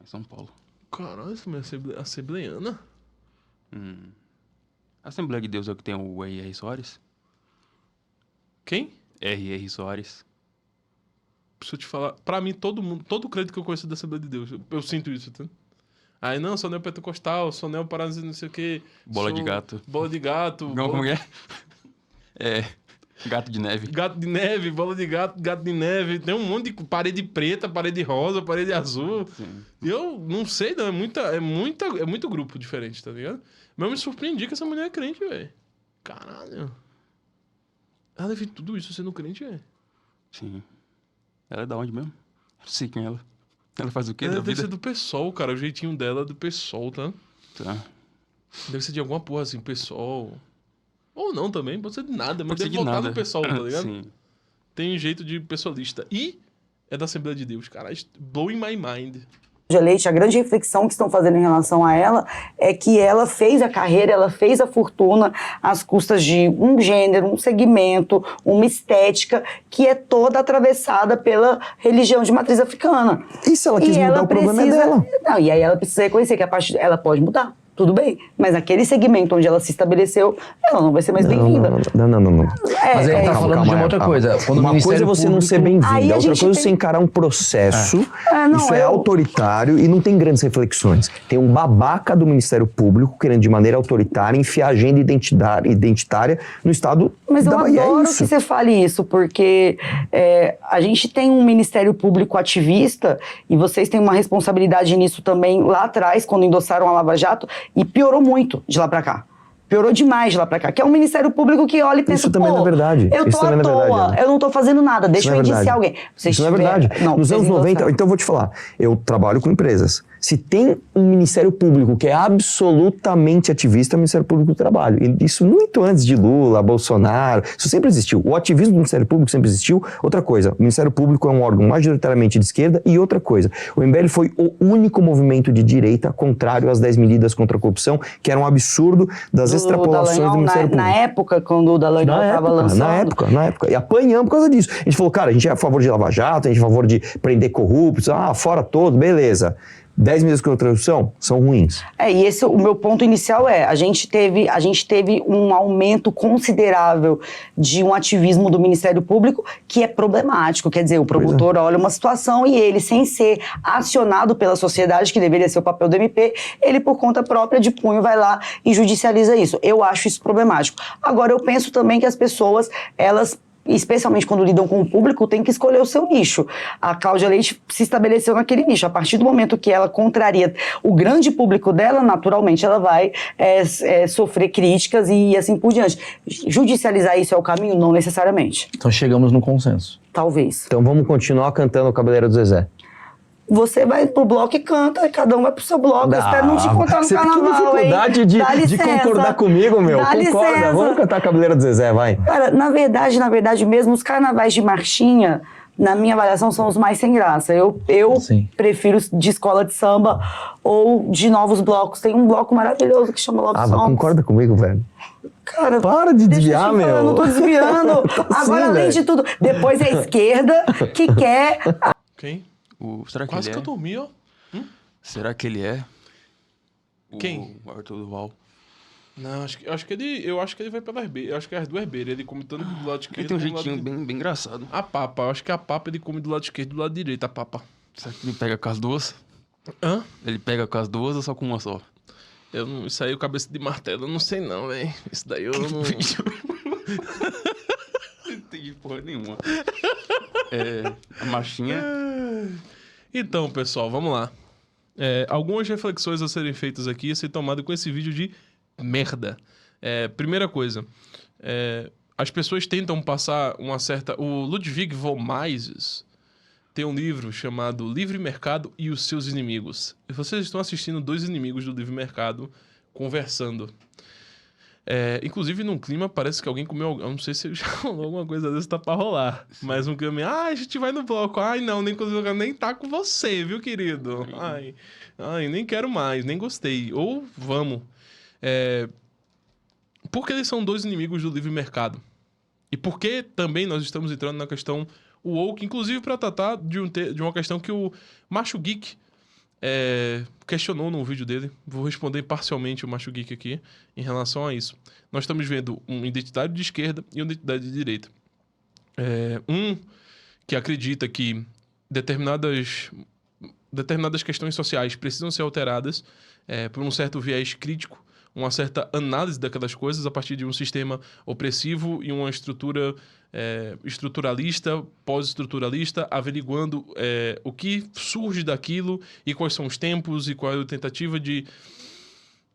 Em São Paulo. Caralho, essa mulher é assembleiana. A Assembleia de Deus é o que tem o R.R. Soares? Quem? R.R. Soares. Preciso te falar. Pra mim, todo crente que eu conheço é da Assembleia de Deus. Eu sinto isso, tá? Aí, não, sou neopentecostal, sou neoparasita, não sei o quê. Bola de gato. Bola de gato. Não, como é? É. Gato de neve. Gato de neve, bola de gato, gato de neve. Tem um monte de parede preta, parede rosa, parede azul. Sim. E eu não sei, não. É muito grupo diferente, tá ligado? Mas eu me surpreendi que essa mulher é crente, velho. Caralho. Ela fez tudo isso sendo crente, velho. Sim. Ela é da onde mesmo? Eu não sei quem é ela. Ela faz o quê Ela da deve vida? ser do PSOL, cara. O jeitinho dela é do PSOL, tá? Tá. Deve ser de alguma porra assim, PSOL. Ou não também, pode ser de nada, mas Pode ser deve de votar nada. no PSOL, tá ligado? Sim. Tem um jeito de pessoalista. E é da Assembleia de Deus, cara. Blowing my mind. Leite, a grande reflexão que estão fazendo em relação a ela é que ela fez a carreira, ela fez a fortuna às custas de um gênero, um segmento, uma estética que é toda atravessada pela religião de matriz africana. E se ela quis mudar, o problema é dela. Não, e aí ela precisa reconhecer que ela pode mudar. Tudo bem, mas naquele segmento onde ela se estabeleceu, ela não vai ser mais bem-vinda. Não. Mas aí tá falando de uma outra coisa. Quando o Uma coisa é Ministério você não ser Público- bem-vindo, Aí a outra gente coisa é tem- você encarar um processo. Não, Isso é eu- autoritário e não tem grandes reflexões. Tem um babaca do Ministério Público querendo de maneira autoritária enfiar agenda identitária no estado Mas da eu Bahia. adoro É que isso. você fale isso, porque a gente tem um Ministério Público ativista e vocês têm uma responsabilidade nisso também lá atrás, quando endossaram a Lava Jato, e piorou muito de lá pra cá. Piorou demais de lá pra cá. Que é um Ministério Público que olha e pensa, Isso também não é verdade. eu Isso tô à também não é toa, verdade, Ana. eu não tô fazendo nada, deixa Isso eu não é indiciar verdade. alguém. Vocês Isso não é tiveram- verdade. Não, Nos vocês anos 90, endossaram. então eu vou te falar, eu trabalho com empresas. Se tem um Ministério Público que é absolutamente ativista, é o Ministério Público do Trabalho. E isso muito antes de Lula, Bolsonaro, isso sempre existiu. O ativismo do Ministério Público sempre existiu. Outra coisa, o Ministério Público é um órgão majoritariamente de esquerda. E outra coisa, o MBL foi o único movimento de direita contrário às 10 medidas contra a corrupção, que era um absurdo das extrapolações do Dallagnol, Ministério Público. na época, quando o Dallagnol estava lançando... Na época. E apanhamos por causa disso. A gente falou, cara, a gente é a favor de Lava Jato, a gente é a favor de prender corruptos, fora todo, beleza. 10 medidas contra a corrupção são ruins. E esse o meu ponto inicial a gente teve um aumento considerável de um ativismo do Ministério Público que é problemático. Quer dizer, o promotor olha uma situação e ele, sem ser acionado pela sociedade, que deveria ser o papel do MP, ele, por conta própria de punho, vai lá e judicializa isso. Eu acho isso problemático. Agora, eu penso também que as pessoas, elas, especialmente quando lidam com o público, tem que escolher o seu nicho. A Cláudia Leite se estabeleceu naquele nicho. A partir do momento que ela contraria o grande público dela, naturalmente ela vai sofrer críticas e assim por diante. Judicializar isso é o caminho? Não necessariamente. Então chegamos no consenso. Talvez. Então vamos continuar cantando o Cabeleira do Zezé. Você vai pro bloco e canta, e cada um vai pro seu bloco. Eu espero não te encontrar no você carnaval, tem dificuldade hein? de Dá de licença. concordar comigo, meu. Dá Concorda. licença. Vamos cantar a Cabeleira do Zezé, vai. Cara, na verdade mesmo, os carnavais de marchinha, na minha avaliação, são os mais sem graça. Eu Sim. prefiro de escola de samba ou de novos blocos. Tem um bloco maravilhoso que chama Love Mas Songs. concorda comigo, velho. Cara, Para de deixa eu te desviar, falar, meu. Eu não tô desviando. Tá Agora, sim, além velho. de tudo, depois é a esquerda que quer... Quem? Será que Quase ele que é? eu dormi, ó. Será que ele é? Quem? O Arthur Duval. Não, acho que ele vai pela herbeira. Eu acho que é as duas herbeiras. Ele come tanto do lado esquerdo Ele tem um como do lado jeitinho direito. bem engraçado. A papa, eu acho que a papa ele come do lado esquerdo e do lado direito, a papa. Será que ele pega com as duas? Hã? Ele pega com as duas ou só com uma só? Isso aí, o cabeça de martelo, eu não sei não, velho. Isso daí eu não... Não entendi porra nenhuma. A machinha... Então, pessoal, vamos lá. Algumas reflexões a serem feitas aqui a ser tomado com esse vídeo de merda. Primeira coisa, as pessoas tentam passar uma certa... O Ludwig von Mises tem um livro chamado Livre Mercado e os Seus Inimigos. E vocês estão assistindo dois inimigos do livre mercado conversando. Inclusive, num clima, parece que alguém comeu... Eu não sei se já rolou alguma coisa dessa, tá pra rolar. Mas um clima... a gente vai no bloco. Ai, não, nem tá com você, viu, querido? Ai, nem quero mais, nem gostei. Ou vamos. Por que eles são dois inimigos do livre mercado? E por que também nós estamos entrando na questão woke, inclusive para tratar de uma questão que o Macho Geek questionou num vídeo dele. Vou responder parcialmente o Macho Geek aqui em relação a isso. Nós estamos vendo um identitário de esquerda e um identitário de direita. Um que acredita que determinadas questões sociais precisam ser alteradas por um certo viés crítico, uma certa análise daquelas coisas a partir de um sistema opressivo e uma estrutura estruturalista, pós-estruturalista, averiguando o que surge daquilo e quais são os tempos e qual é a tentativa de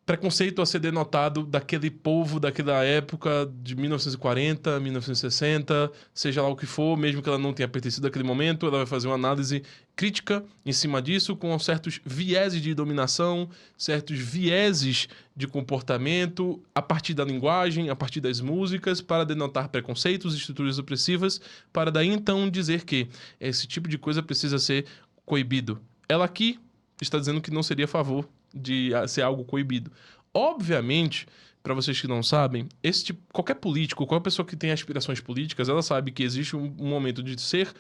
preconceito a ser denotado daquele povo, daquela época de 1940, 1960, seja lá o que for, mesmo que ela não tenha pertencido àquele momento, ela vai fazer uma análise crítica em cima disso, com certos vieses de dominação, certos vieses de comportamento, a partir da linguagem, a partir das músicas, para denotar preconceitos, estruturas opressivas, para daí então dizer que esse tipo de coisa precisa ser coibido. Ela aqui está dizendo que não seria a favor de ser algo coibido. Obviamente, para vocês que não sabem, qualquer político, qualquer pessoa que tem aspirações políticas, ela sabe que existe um momento de ser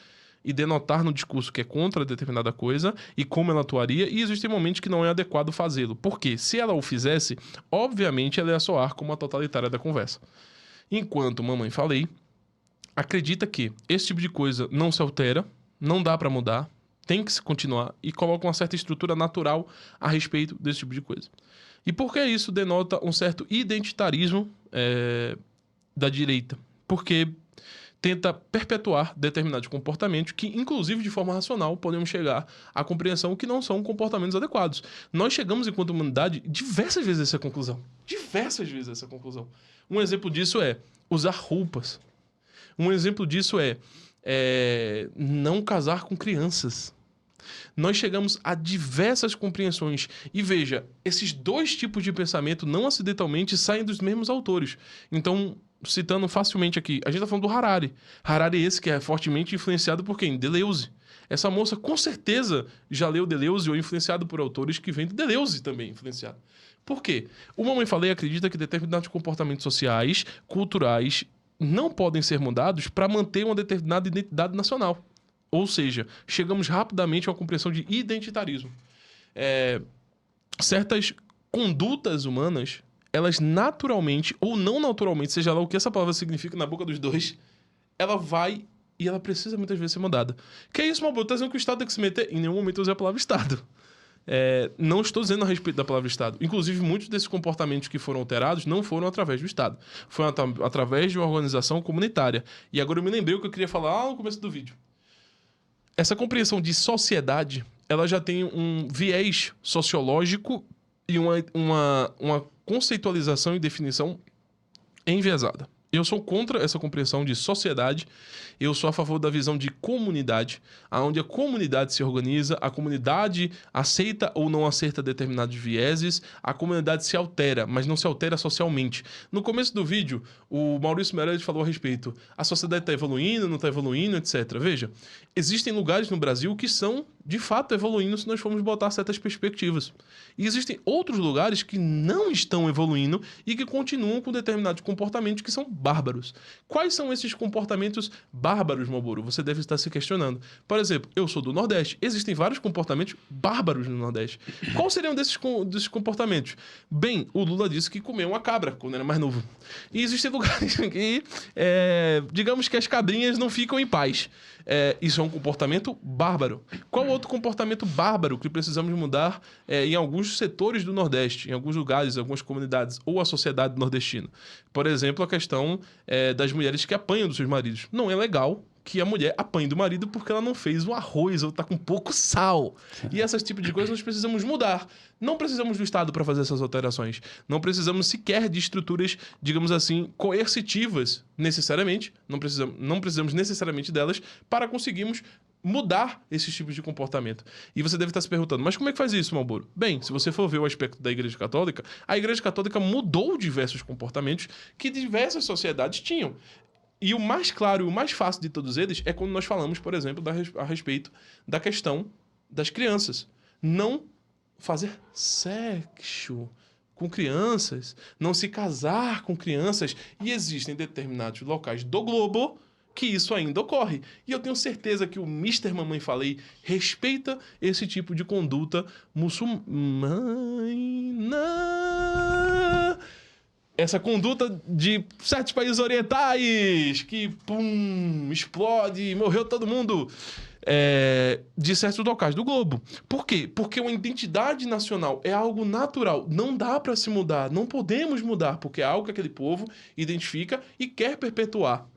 e denotar no discurso que é contra determinada coisa e como ela atuaria, e existem momentos que não é adequado fazê-lo. Porque se ela o fizesse, obviamente ela ia soar como a totalitária da conversa. Enquanto mamãe falei, acredita que esse tipo de coisa não se altera, não dá para mudar, tem que se continuar e coloca uma certa estrutura natural a respeito desse tipo de coisa. E por que isso denota um certo identitarismo da direita? Porque tenta perpetuar determinados comportamentos que, inclusive de forma racional, podemos chegar à compreensão que não são comportamentos adequados. Nós chegamos, enquanto humanidade, diversas vezes a essa conclusão. Diversas vezes a essa conclusão. Um exemplo disso é usar roupas. Um exemplo disso é não casar com crianças. Nós chegamos a diversas compreensões. E veja, esses dois tipos de pensamento não acidentalmente saem dos mesmos autores. Então, citando facilmente aqui, a gente está falando do Harari. Harari esse que é fortemente influenciado por quem? Deleuze. Essa moça com certeza já leu Deleuze ou influenciado por autores que vêm de Deleuze também influenciado. Por quê? O Mamãe Falei acredita que determinados comportamentos sociais, culturais, não podem ser mudados para manter uma determinada identidade nacional. Ou seja, chegamos rapidamente a uma compreensão de identitarismo. Certas condutas humanas, elas naturalmente ou não naturalmente, seja lá o que essa palavra significa na boca dos dois, ela vai e ela precisa muitas vezes ser mudada. Que é isso, Mabu? Tá dizendo que o Estado tem que se meter? Em nenhum momento eu usei a palavra Estado. Não estou dizendo a respeito da palavra Estado. Inclusive, muitos desses comportamentos que foram alterados não foram através do Estado. Foi através de uma organização comunitária. E agora eu me lembrei o que eu queria falar no começo do vídeo. Essa compreensão de sociedade, ela já tem um viés sociológico e uma conceitualização e definição enviesada. Eu sou contra essa compreensão de sociedade, eu sou a favor da visão de comunidade, onde a comunidade se organiza, a comunidade aceita ou não aceita determinados vieses, a comunidade se altera, mas não se altera socialmente. No começo do vídeo, o Maurício Meirelles falou a respeito, a sociedade está evoluindo, não está evoluindo, etc. Veja, existem lugares no Brasil que são, de fato, evoluindo se nós formos botar certas perspectivas. E existem outros lugares que não estão evoluindo e que continuam com determinados comportamentos que são bárbaros. Quais são esses comportamentos bárbaros, Malboro? Você deve estar se questionando. Por exemplo, eu sou do Nordeste. Existem vários comportamentos bárbaros no Nordeste. Quais seriam desses comportamentos? Bem, o Lula disse que comeu uma cabra quando era mais novo. E existem lugares que, digamos que as cabrinhas não ficam em paz. Isso é um comportamento bárbaro. Qual outro comportamento bárbaro que precisamos mudar em alguns setores do Nordeste, em alguns lugares, em algumas comunidades, ou a sociedade nordestina? Por exemplo, a questão das mulheres que apanham dos seus maridos. Não é legal que a mulher apanhe do marido porque ela não fez o arroz ou tá com pouco sal. E esses tipos de coisas nós precisamos mudar. Não precisamos do Estado para fazer essas alterações. Não precisamos sequer de estruturas, digamos assim, coercitivas, necessariamente. Não precisamos necessariamente delas para conseguirmos mudar esses tipos de comportamento. E você deve estar se perguntando, mas como é que faz isso, Malboro? Bem, se você for ver o aspecto da Igreja Católica, a Igreja Católica mudou diversos comportamentos que diversas sociedades tinham. E o mais claro e o mais fácil de todos eles é quando nós falamos, por exemplo, a respeito da questão das crianças. Não fazer sexo com crianças, não se casar com crianças. E existem determinados locais do globo que isso ainda ocorre. E eu tenho certeza que o Mr. Mamãe Falei respeita esse tipo de conduta muçulmana. Essa conduta de certos países orientais que, explode, morreu todo mundo, de certos locais do globo. Por quê? Porque uma identidade nacional é algo natural. Não dá para se mudar, não podemos mudar, porque é algo que aquele povo identifica e quer perpetuar.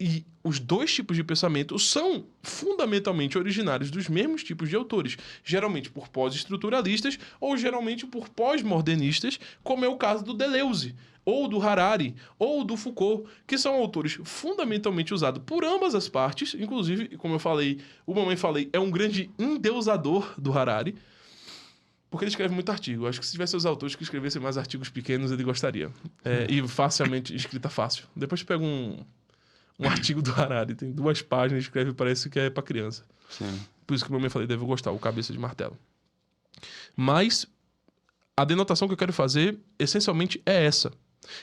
E os dois tipos de pensamento são fundamentalmente originários dos mesmos tipos de autores, geralmente por pós-estruturalistas ou geralmente por pós-modernistas, como é o caso do Deleuze, ou do Harari, ou do Foucault, que são autores fundamentalmente usados por ambas as partes. Inclusive, como eu falei, o Mamãe Falei é um grande endeusador do Harari, porque ele escreve muito artigo. Acho que se tivesse os autores que escrevessem mais artigos pequenos, ele gostaria. E facilmente, escrita fácil. Depois pega um artigo do Harari, tem 2 páginas, escreve, parece que é pra criança. Sim. Por isso que o Mamãe Falei deve gostar, o Cabeça de Martelo. Mas a denotação que eu quero fazer, essencialmente, é essa.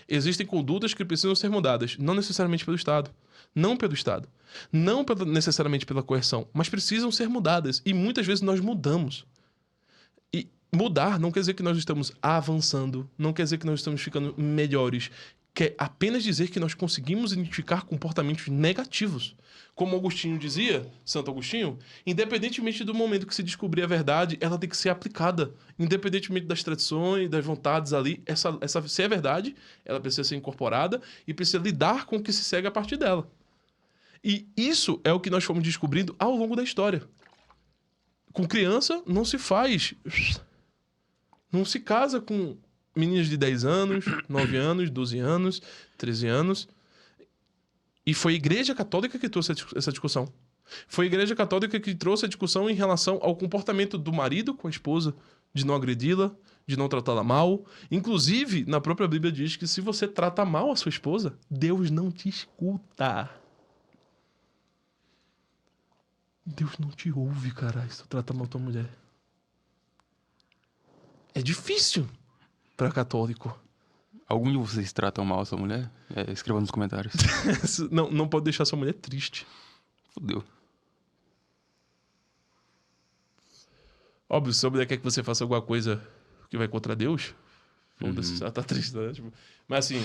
Existem condutas que precisam ser mudadas, não necessariamente pelo Estado. Não pelo Estado. Não necessariamente pela coerção, mas precisam ser mudadas. E muitas vezes nós mudamos. E mudar não quer dizer que nós estamos avançando, não quer dizer que nós estamos ficando melhores. Quer apenas dizer que nós conseguimos identificar comportamentos negativos. Como Agostinho dizia, Santo Agostinho, independentemente do momento que se descobrir a verdade, ela tem que ser aplicada. Independentemente das tradições, das vontades ali, se é verdade, ela precisa ser incorporada e precisa lidar com o que se segue a partir dela. E isso é o que nós fomos descobrindo ao longo da história. Com criança, não se faz. Não se casa com meninas de 10 anos, 9 anos, 12 anos, 13 anos. E foi a Igreja Católica que trouxe essa discussão. Foi a Igreja Católica que trouxe a discussão em relação ao comportamento do marido com a esposa, de não agredi-la, de não tratá-la mal. Inclusive, na própria Bíblia diz que se você trata mal a sua esposa, Deus não te escuta. Deus não te ouve, caralho, se tu trata mal tua mulher. É difícil para católico. Algum de vocês tratam mal a sua mulher? Escreva nos comentários. Não pode deixar sua mulher triste. Fudeu. Óbvio, se a mulher quer que você faça alguma coisa que vai contra Deus, foda-se, ela tá triste, né? Tipo, mas assim,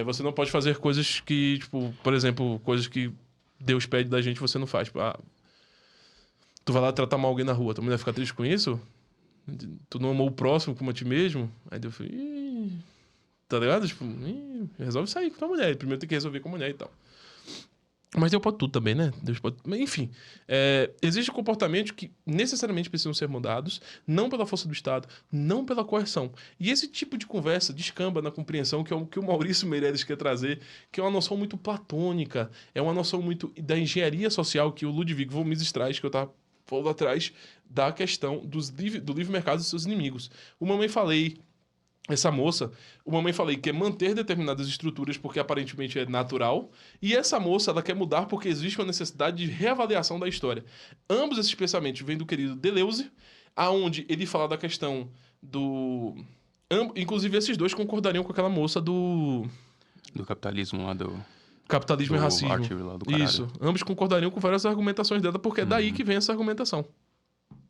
você não pode fazer coisas que, tipo, por exemplo, coisas que Deus pede da gente, você não faz. Tipo, tu vai lá tratar mal alguém na rua, tua mulher fica triste com isso? Tu não amou o próximo como a ti mesmo? Aí Deus falou, tá ligado? Tipo, resolve sair com tua mulher. Primeiro tem que resolver com a mulher e tal. Mas Deus pode tudo também, né? Deus pode... Enfim, existem comportamentos que necessariamente precisam ser mudados, não pela força do Estado, não pela coerção. E esse tipo de conversa descamba na compreensão que é o que o Maurício Meirelles quer trazer, que é uma noção muito platônica, é uma noção muito da engenharia social que o Ludwig von Mises traz, que eu tava falando atrás, da questão do livre mercado dos seus inimigos. O Mamãe Falei... Essa moça, o Mamãe Falei, quer manter determinadas estruturas porque aparentemente é natural, e essa moça, ela quer mudar porque existe uma necessidade de reavaliação da história. Ambos esses pensamentos vêm do querido Deleuze, aonde ele fala da questão do... Inclusive, esses dois concordariam com aquela moça do Do capitalismo lá do... Capitalismo e do racismo. Archer lá do caralho. Isso. Ambos concordariam com várias argumentações dela, porque é daí que vem essa argumentação.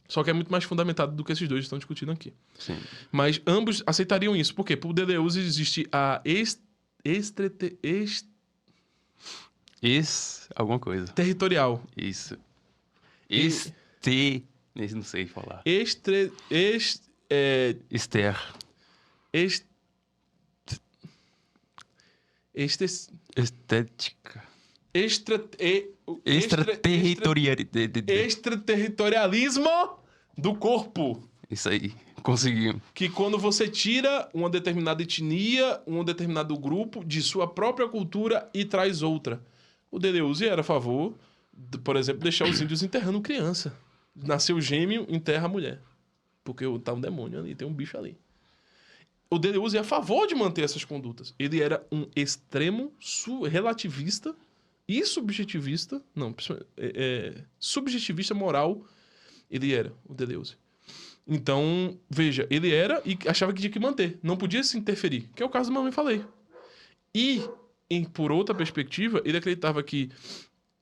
Só que é muito mais fundamentado do que esses dois estão discutindo aqui. Sim. Mas ambos aceitariam isso. Por quê? Por Deleuze existe a Alguma coisa. territorial. Isso. Não sei falar. Ester... Estética. Extraterritorialismo do corpo. Isso aí. Conseguimos. Que quando você tira uma determinada etnia, um determinado grupo de sua própria cultura e traz outra. O Deleuze era a favor, por exemplo, deixar os índios enterrando criança. Nasceu gêmeo, enterra a mulher. Porque tá um demônio ali, tem um bicho ali. O Deleuze é a favor de manter essas condutas. Ele era um extremo relativista e subjetivista. Não, subjetivista moral. Ele era, o Deleuze. Então, veja, ele era e achava que tinha que manter. Não podia se interferir, que é o caso do Mamãe Falei. E, por outra perspectiva, ele acreditava que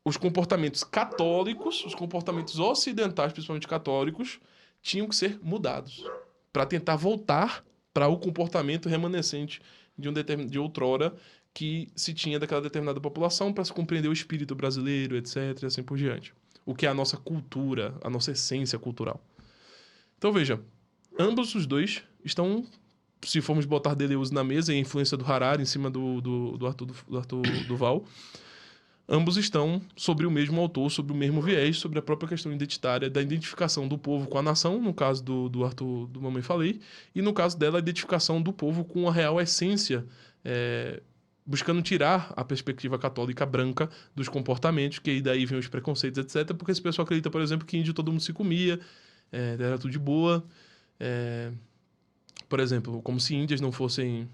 os comportamentos católicos, os comportamentos ocidentais, principalmente católicos, tinham que ser mudados para tentar voltar para o comportamento remanescente de outrora que se tinha daquela determinada população para se compreender o espírito brasileiro, etc, e assim por diante. O que é a nossa cultura, a nossa essência cultural. Então, veja, ambos os dois estão, se formos botar Deleuze na mesa e a influência do Harari em cima do Arthur Duval, ambos estão sobre o mesmo autor, sobre o mesmo viés, sobre a própria questão identitária da identificação do povo com a nação, no caso do Arthur, do Mamãe Falei, e no caso dela, a identificação do povo com a real essência, buscando tirar a perspectiva católica branca dos comportamentos, que aí daí vem os preconceitos, etc., porque esse pessoal acredita, por exemplo, que índio todo mundo se comia, era tudo de boa. Por exemplo, como se índias não fossem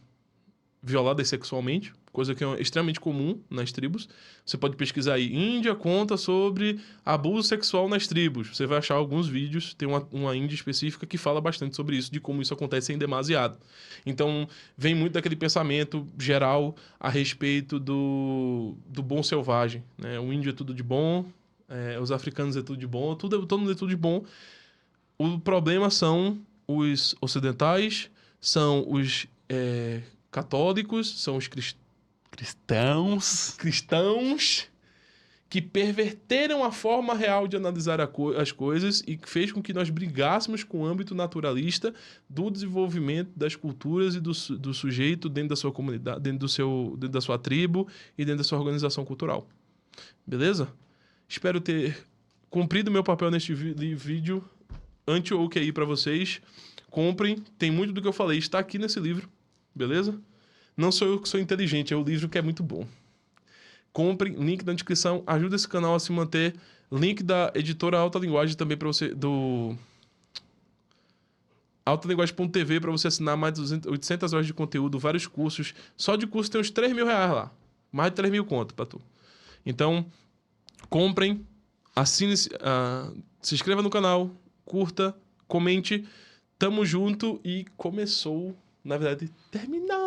violadas sexualmente, coisa que é extremamente comum nas tribos. Você pode pesquisar aí, Índia conta sobre abuso sexual nas tribos. Você vai achar alguns vídeos, tem uma índia específica que fala bastante sobre isso, de como isso acontece em demasiado. Então, vem muito daquele pensamento geral a respeito do bom selvagem, né? O índio é tudo de bom, os africanos é tudo de bom, todo mundo é tudo de bom. O problema são os ocidentais, são os católicos, são os cristãos que perverteram a forma real de analisar as coisas e que fez com que nós brigássemos com o âmbito naturalista do desenvolvimento das culturas e do sujeito dentro da sua comunidade, dentro da sua tribo e dentro da sua organização cultural. Beleza? Espero ter cumprido meu papel neste vídeo anti-OQI para vocês. Comprem, tem muito do que eu falei, está aqui nesse livro, beleza? Não sou eu que sou inteligente, é o livro que é muito bom. Comprem, link na descrição, ajuda esse canal a se manter. Link da editora Alta Linguagem também para você, do altalinguagem.tv, para você assinar mais de 800 horas de conteúdo, vários cursos. Só de curso tem uns 3 mil reais lá. Mais de 3 mil conto pra tu. Então, comprem, assine, se inscreva no canal, curta, comente. Tamo junto e começou, na verdade, terminar